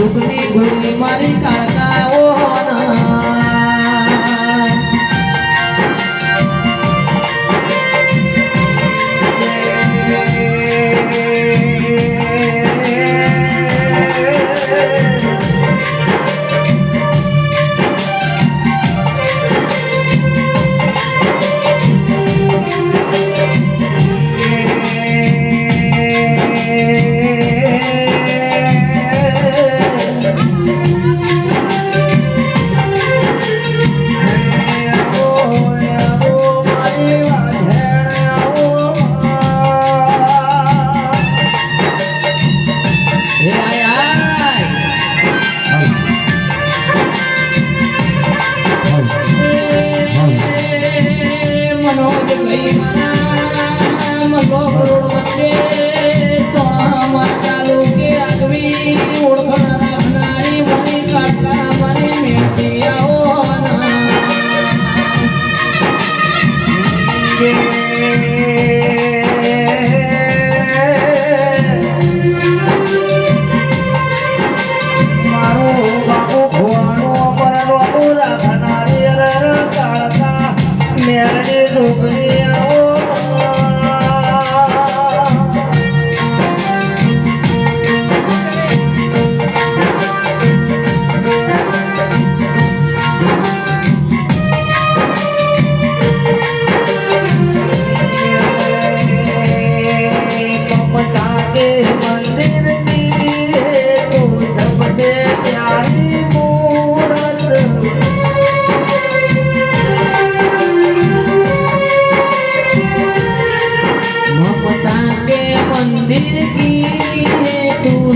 દુખની ઘોડી મારી કાળકાઓ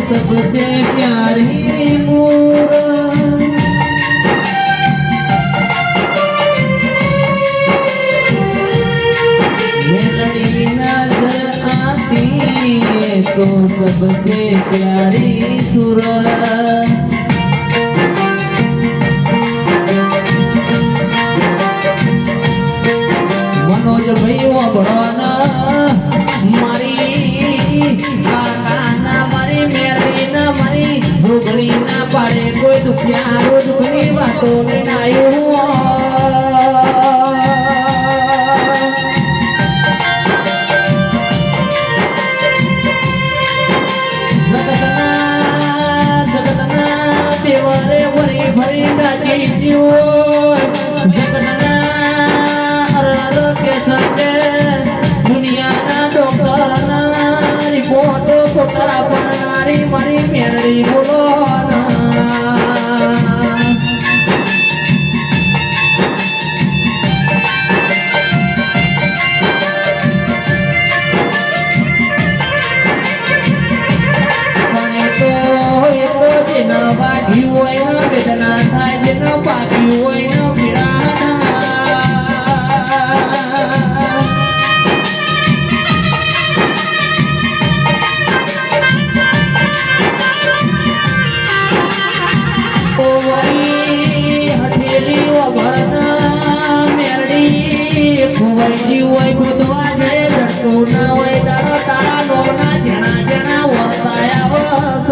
सबसे प्यारी मूरत मेरी नजर आती है तो सबसे प्यारी सूरत मनोज भाई वो बड़ाना दुखनी ना पाड़े कोई दुखियारो दुखनी बातों में ना जगतना देवरे भरी भरी नाची जगतना अर के संगे दुनिया ना डॉक्टर ना रिपोर्ट कोटा बनारी मरी मेरी बोलो वेदना थाय जन बाकी होय न पीड़ा तो वरी हथेली वभड़ना मेरडी खुवई जीवई बुधवा जय जड़को ना वई दाड़ा तारा नोना जना जना वसाया वस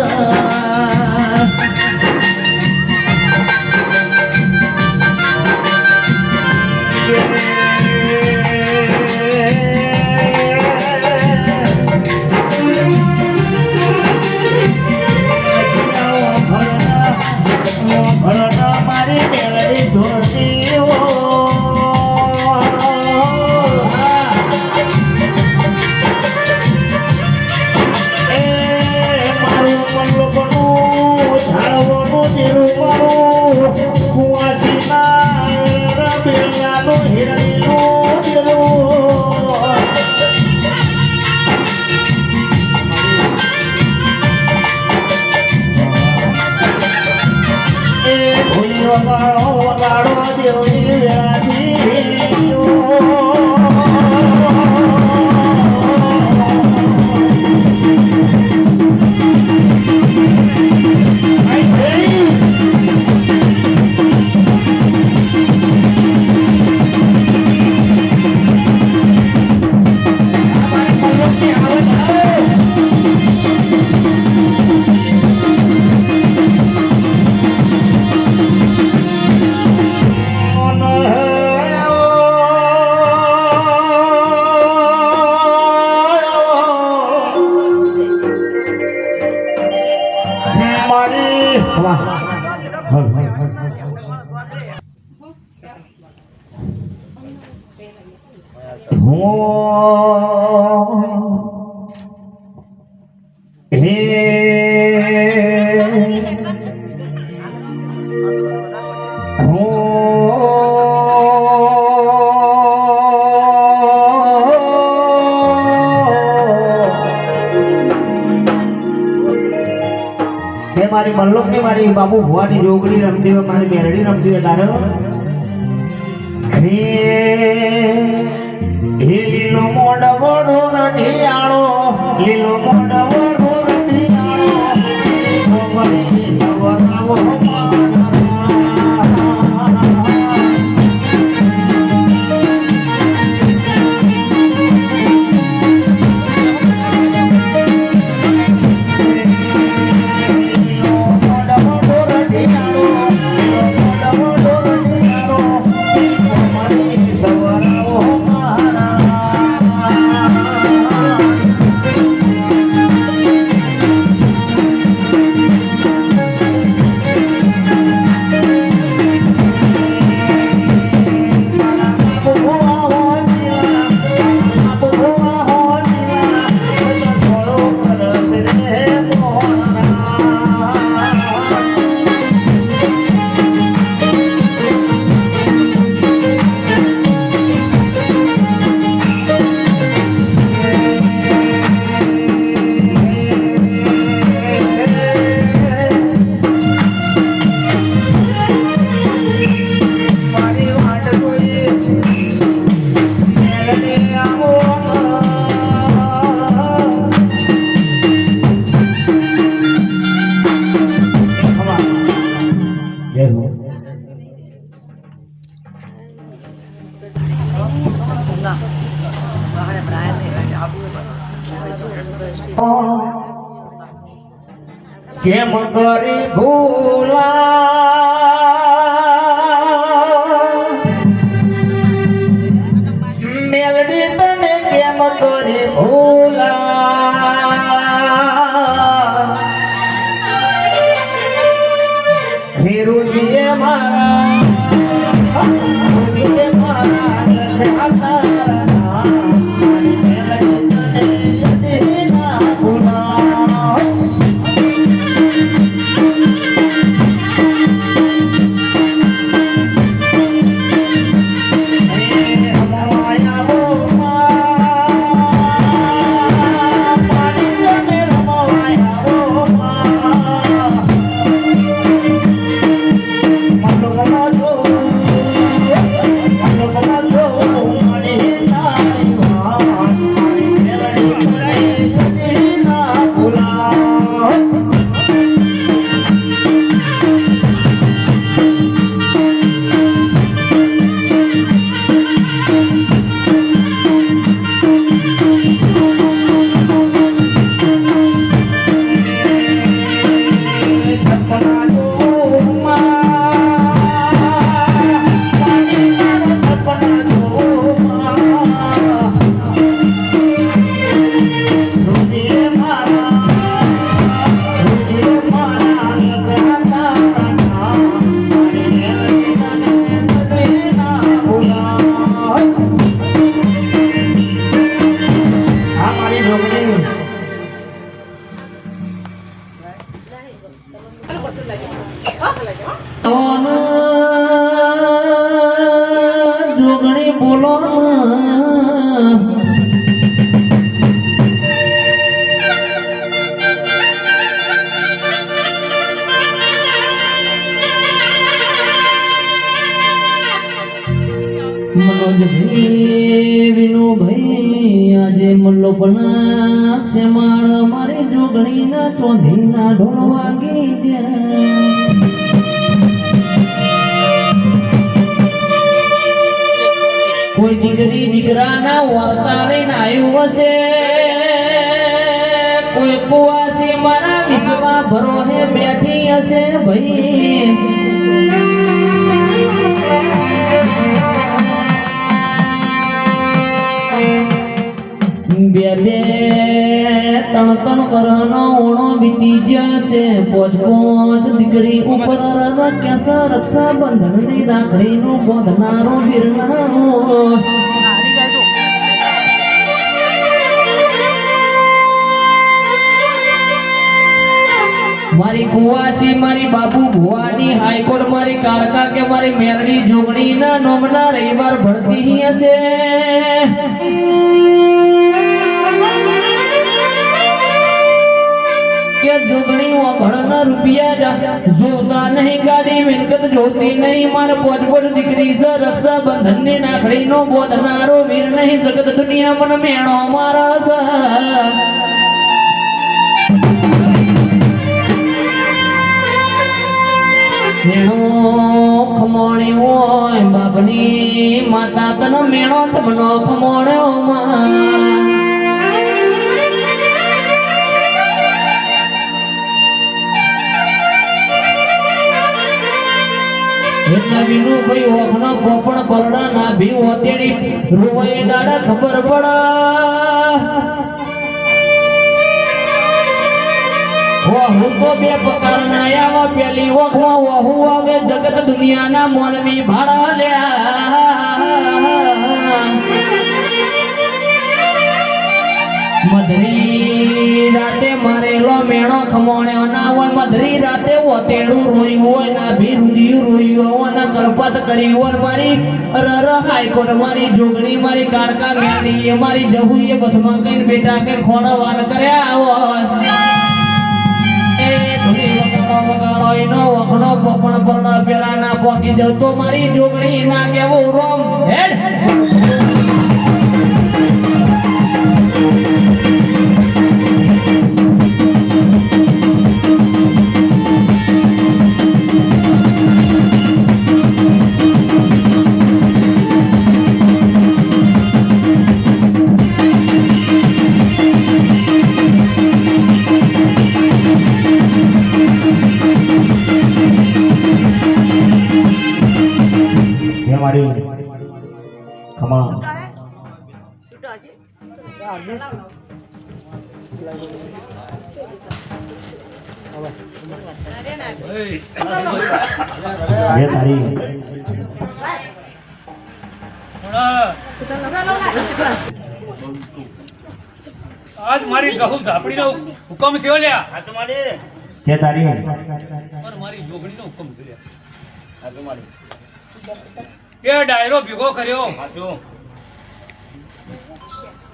મારી વાહ મારી મલ્લોક ની મારી બાબુ ભુવાની જોગડી રમતી હોય મારી મેરડી રમતી હોય તારે લીલો મોડવડો રઢિયાળો લીલો મોડવડો રઢિયાળો સવરાવો કેમ કરી ભૂલા મેલડી તને કેમ કરી ભૂલા હીરુજીએ મારા જોગણી બોલો મનોજભાઈ વિનુભાઈ આજે મલ્લો બના છે માળ મારી જોગણી ના ચોંધી ના ઢોળ વાગી ગયા કોઈ દીકરી દીકરાના વર્તા લઈને આવ્યું હશે કોઈ કુવાસી મારા વિશ્વા ભરોહે બેઠી હશે ભાઈ બે બે ત્રણ ત્રણ કરનો ઓણો વીતી ગયા છે પોચ પોચ દીકરી ઉપર કેસા રક્ષા બંધન ની રાખડી નું બોધનારો વીરનારો મારી કુવાસી મારી બાબુ ભુવાની હાઈકોર્ટ મારી કાળકા કે મારી મેરડી જોગણી ના નોમના રવિવાર ભરતી હશે કે જોગણી વાભળના રૂપિયા જોતા નહીં ગાડી મિલકત જોતી નહીં માર પોચ પોચ દીકરી સ રક્ષા બંધન ની નાખડી નો બોધનારો વીર નહીં જગત દુનિયા મન મેણો મારા મેણો ખમોણી હોય બાપની માતા તન મેણો થમનો ખમોણ્યો માં વિનુ ભાઈ ઓખનો પોપણ પલડા ના ભી ઓતેડી રૂવાએ દાડા ખબર પડા હું તો બે પ્રકારના આયા પેલી ઓખમાં વહુ આવે જગત દુનિયાના મોનવી ભાડા લ્યા મધરી રાતે મારેલો મેણો ખમોણ્યો ના હોય મધરી રાતે ઓતેડું રોયું હોય ના ભી રુધિયું રોયું હોય ના કલ્પત કરી હોય મારી રર હાઈકોર્ટ મારી જોગણી મારી કાળકા મેડી મારી જહુએ બસમાં કઈ બેટા કે ખોડા વાર કર્યા હોય વખણો પોપણ પરડા પેલા ના પોકી જવ તો મારી જોગણી ના કેવું રોમ હેડ ખમા આજ મારી ગહુ ઝાપડીનો હુકમ થયો લ્યા કે તારી પર મારી જોગણીનો હુકમ થયો લ્યા કે ડાયરો ભેગો કર્યો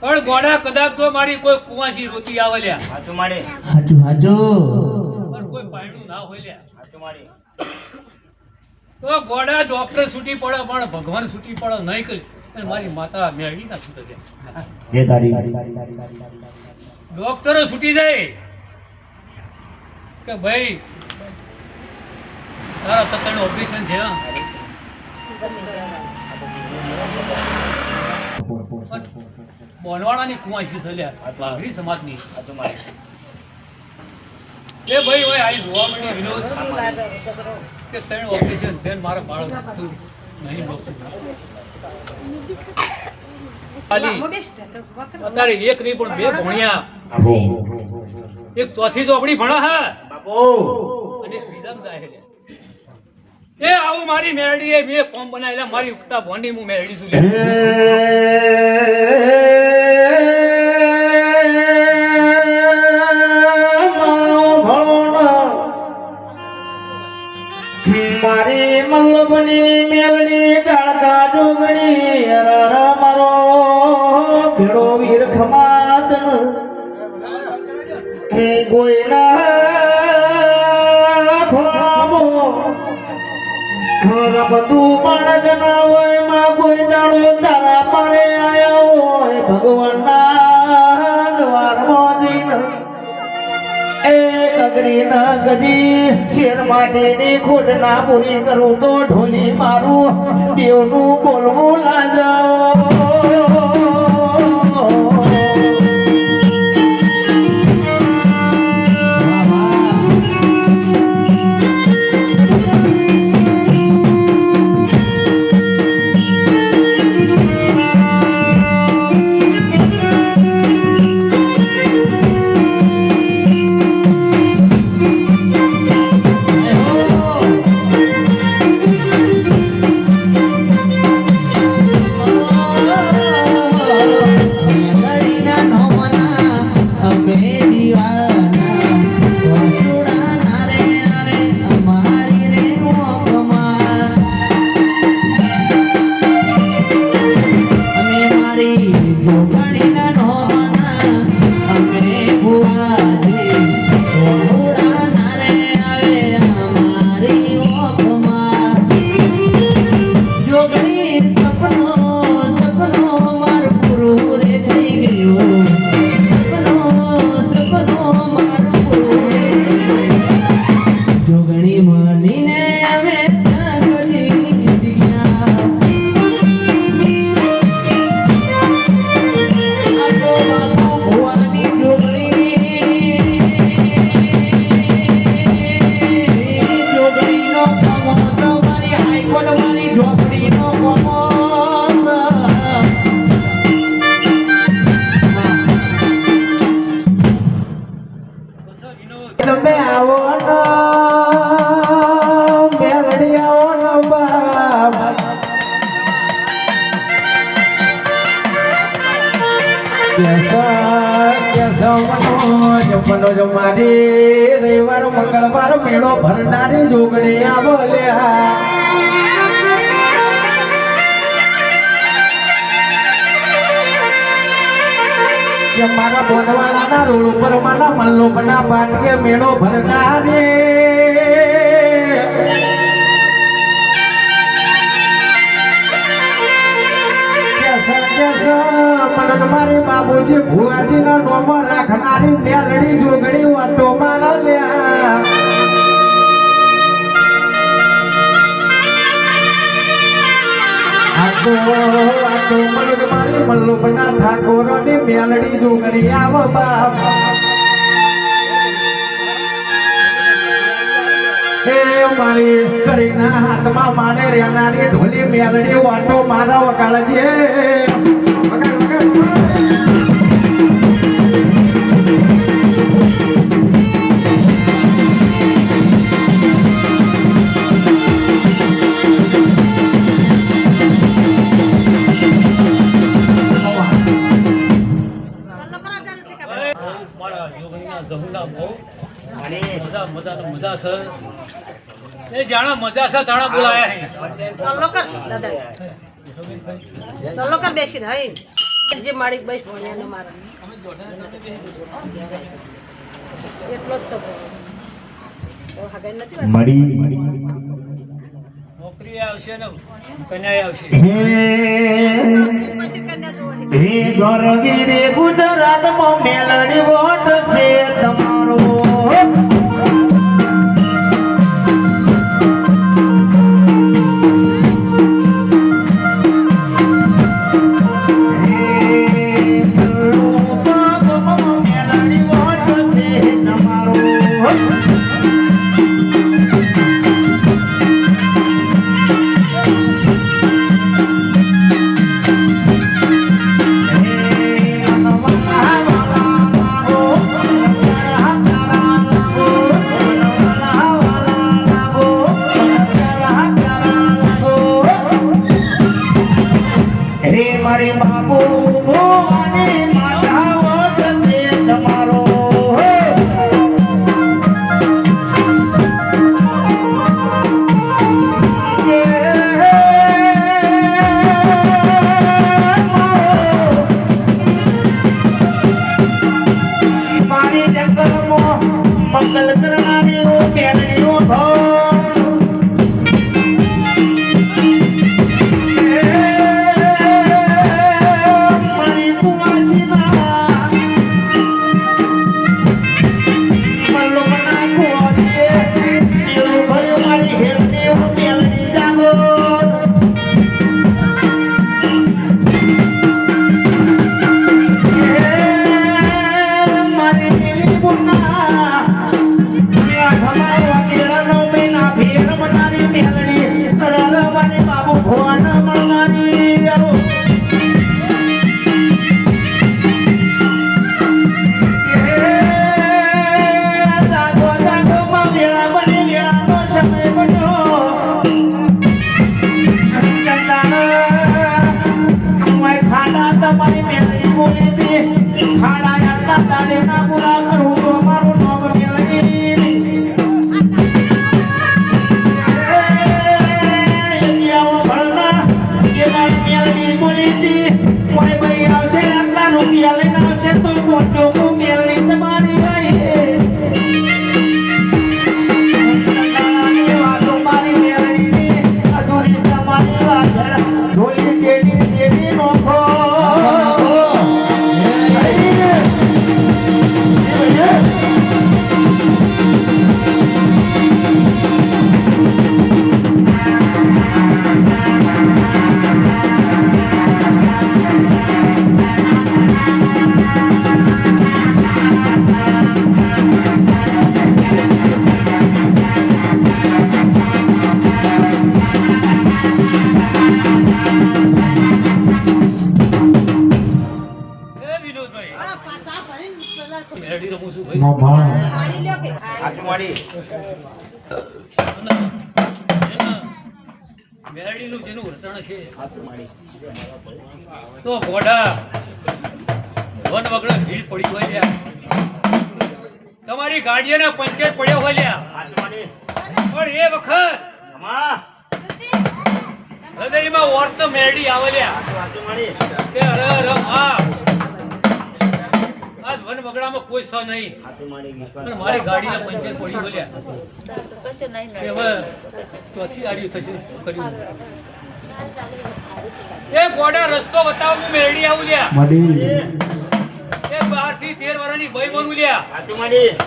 પણ ગોડા કદાચ તો મારી કોઈ કુવાસી રોતી આવે લ્યા હાચું માડે હાજુ હાજુ પણ કોઈ પાયણું ના હોય લ્યા હાચું માડે તો ગોડા ડોક્ટર છૂટી પડે પણ ભગવાન છૂટી પડે નહીં કરી અને મારી માતા મેળવી ના છૂટે લ્યા કે તારી ડોક્ટરો છૂટી જાય કે ભાઈ તારા તત્તાનું ઓપરેશન છે બોનવાડાની કુવાસી થયા વાઘરી સમાજની એ ભાઈ હોય આઈ જોવા મળી વિનોદ કે ત્રણ ઓપરેશન થઈને મારા બાળક થયું નહીં ડોક્ટર ખાલી અત્યારે એક નહીં પણ બે ભણ્યા એક ચોથી ચોપડી ભણા હા બાપુ અને બીજામાં જાય એ આવું મારી મેરડી એ મેં કોમ બનાવેલા મારી ઉગતા ભોંડી હું મેરડી છું લે મારી મલ્લભની મેલની કાળકા જોગણી રર મારો ભેડો વીર ખમાત કોઈના ખોમો રમતું બાળક ના હોય માં કોઈ દાડો તારા મારે આયા હોય ભગવાનના દ્વારમાં જઈને કગરી ના ગજી શેર માટેની ખોટ ના પૂરી કરું તો ઢોલી મારું દેવનું બોલવું લાજાઓ જમવાનો જમવાની રવિવાર મંગળવાર મેળો ભરનારી જોગણી બોલ્યા મારા બોનવાળાના રોડ ઉપર મારા મલ્લોકના પાટીએ મેળો ભરનારી મારી બાબુજી ભુવાજી નો નોમો રાખનારી મેલડી જોગણી વાટો મારા લ્યા મારી મલ્લુકના ઠાકોરની મેલડી જોગણી આવો બાપ મારી કરીના હાથમાં માને રેનારી ઢોલી મેલડી વાટો મારા વગાડજે મજા છે એ જાણા મજા છે તાણા બોલાયા ચાલો કર દાદા ચાલો કર બેસી હઈ જે મારી બસ ભણ્યાને મારા એટલો જ છોકરો ઓ હગાઈ નથી મળી નોકરી આવશે ને કન્યા આવશે પછી કન્યા જોવાની હે ગોરગીરે ગુજરાતમાં મેલડી વોટ છે તમારો મારી બાબુ ભુવાની માધાવો છે તમારો મારી જંગલમાં મંગલ કરનારી બેલડીઓ મેરડીનું જેનું વર્તન છે તો ઘોડા વન વગડે ભીડ પડી હોય લ્યા તમારી ગાડીઓના પંચર પડ્યો હોય લ્યા પણ એ વખત હૃદયમાં ઓર તો મેરડી આવે લ્યા કે અરે અરે હા આજ વન વગડામાં કોઈ સ નહીં પણ મારી ગાડીના પંચર પડી હોય લ્યા કે હવે ચોથી આડી થશે શું કર્યું એ ગોડા રસ્તો બતાવ હું મેરડી આવું લ્યા એ 12 થી 13 વર્ષની ભાઈ બનું લ્યા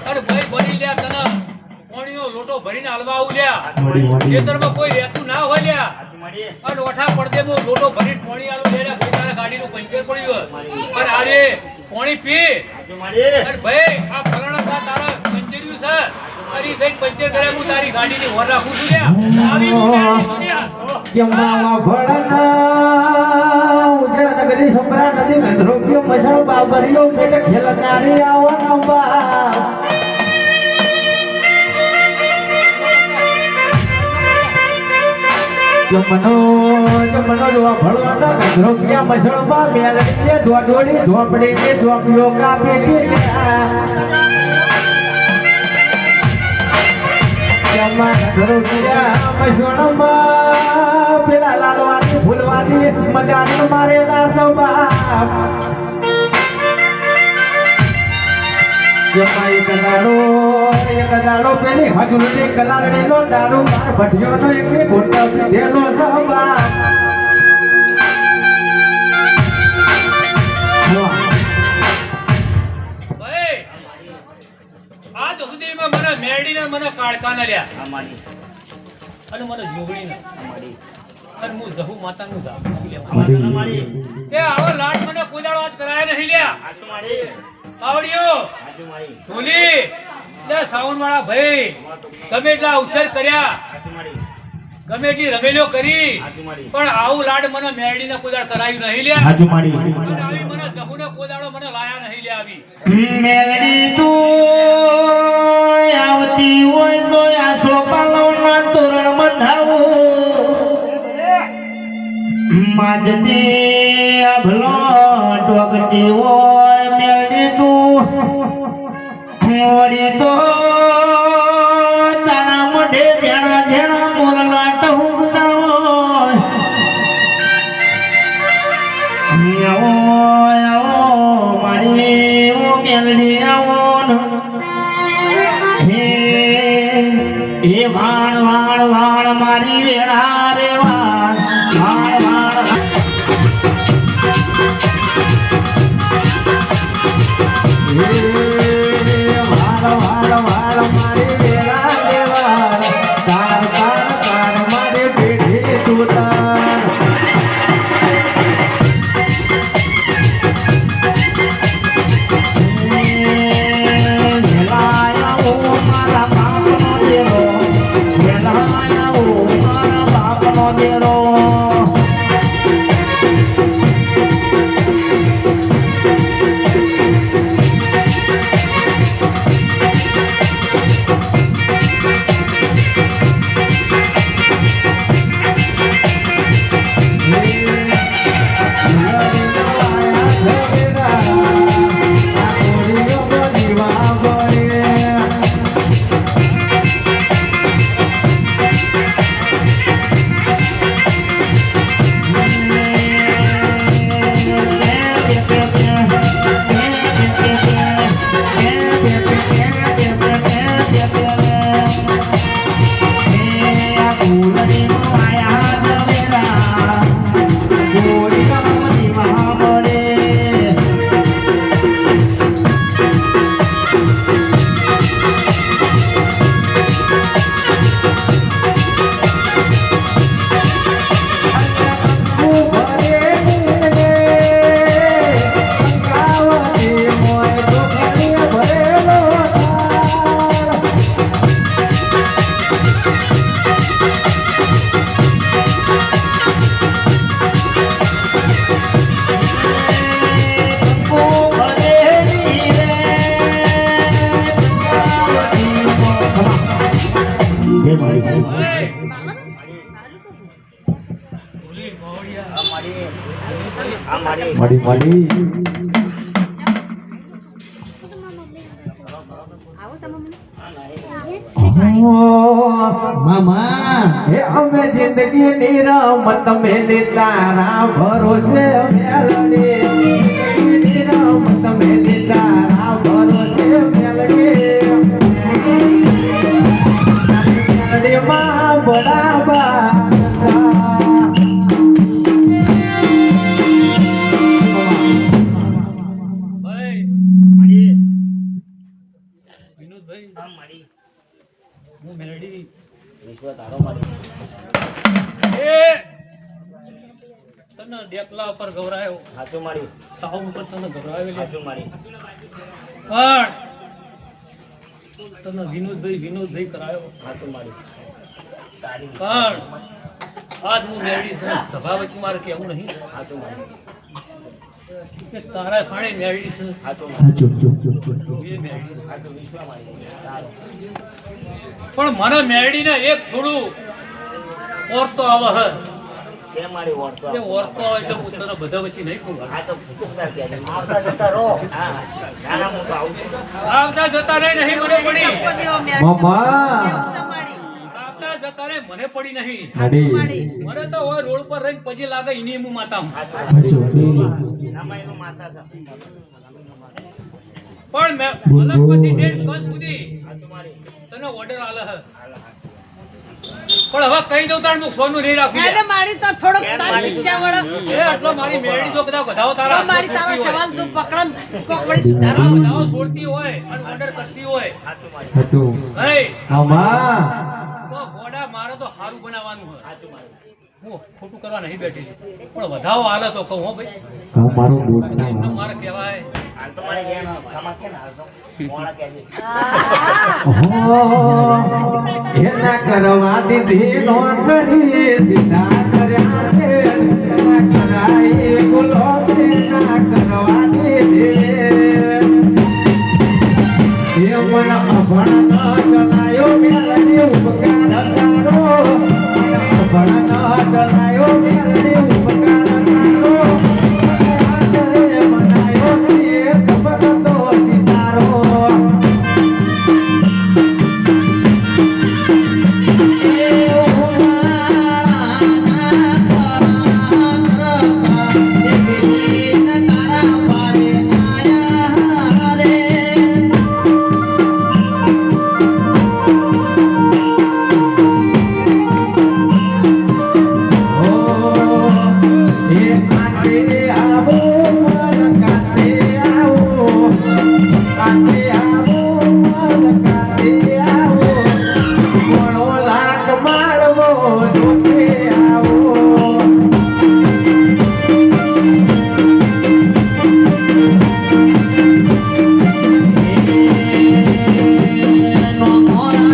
અને ભાઈ બની લ્યા તને પાણીનો લોટો ભરીને હલવા આવું લ્યા ખેતરમાં કોઈ રહેતું ના હોય લ્યા અને ઓઠા પડદેમાં લોટો ભરીને પાણી આલું લ્યા ભાઈ તારા ગાડીનું પંચર પડ્યું અને આરે પાણી પી અને ભાઈ આ ફલાણા તારા પંચર્યું છે અરી જઈને પંચર કર્યા હું તારી ગાડીની વર રાખું છું લ્યા આવી હું ગાડી સુન્યા કેમાવા ભળના ઉજળ નગરી સંભરા નદી ગંધરોગ્યો મસળ બાબરિયો પેટ ખેલનારી આવો નંબા જમનો જોવા ભળવાના ગંધરોગ્યા મસળમાં મેલડીએ જોડોડી ઝોપડીને ઝોપડીઓ કાપી દીધા પેલા લાલવાની ફૂલવાની મજાની મારેલા સૌબાપ એક દાડો પેલી હજુરની કલાલડી નો દારૂ માર ભટ્યો નો એક ગોટા પીધેલો સૌબાપ આજ સુધીમાં મને મેરડીને મને કાળકાના લ્યા અને મને જોગડીને અને હું જહુ માતાનું જાપું એ આવો લાડ મને કોઈ દાડો આજ કરાય નહીં લ્યા આવડિયો ઢોલી તે સાવન વાળા ભાઈ ગમે એટલા અવસર કર્યા ગમે એટલી રમેલો કરી પણ આવું લાડ મને મેરડીને કોઈ દાડ કરાયું નહીં લ્યા અને આવી મને જહુને કોઈ દાડો મને લાયા નહીં લ્યા આવી મેલડી તું આવતી હોય તો આ સોપાલવના તોરણ બંધાવું માજતી અભલો ટોકતી હોય મેલડી તું વળી તો તારા મોઢે જેણા જેણા મોરલા ટહુકતા હોય મારી મેલડી આવો હે વાણ વાણ વાણ મારી વેળા રે વાણ વાણ વાણ મારી વેળા દેવા તાર તાર તાર મારી પેઢી તુતા મારી મામા હે અમે જિંદગી ની રમત મેલી તારા ભરોસે મેલડી જિંદગી ની રમત મેલી તારા ભરોસે મેલડી મેલડી માં બરાબર ભાઈ વિનોદભાઈ હું મેલડી એ તને ડેકલા ઉપર ગવરાયો સાવ ઉપર તને ગવરાવેલી પણ તને વિનોદભાઈ કરાયો પણ આજ હું મેળવી તને સભા વચ્ચે મારે કેવું નહીં કે તારા ફાળે મેળવી છે એ મેળવી પણ મને મેળવીને એક થોડું ઓરતો આવે હે એ ઓરતો આવે એટલે હું તને બધા વચ્ચે નહીં કહું આવતા જતા નહીં મને પડી આવતા જતા રે મને પડી નહીં મને તો હવે રોડ પર રહીને પછી લાગે એની હું માતા હું પણ મેં મલકપતિ ડેટ કાલ સુધી તને ઓર્ડર આલે હે પણ હવે કહી દઉં તાર હું સોનું નહીં રાખું એને મારી તો થોડોક તાર શિક્ષા વળો એ આટલો મારી મેળી તો કદાચ વધાવો તારા તો મારી તારો સવાલ તું પકડન કોકડી સુધારો વધાવો છોડતી હોય અને ઓર્ડર કરતી હોય હે આમાં તો ગોડા મારે તો સારું બનાવવાનું હોય હું ખોટું કરવા નહીં બેઠી પણ વધાવો હાલે તો કહું હો ભાઈ મારું બોલ એમને મારે કહેવાય એના કરવા દીધી નોકરી સીધા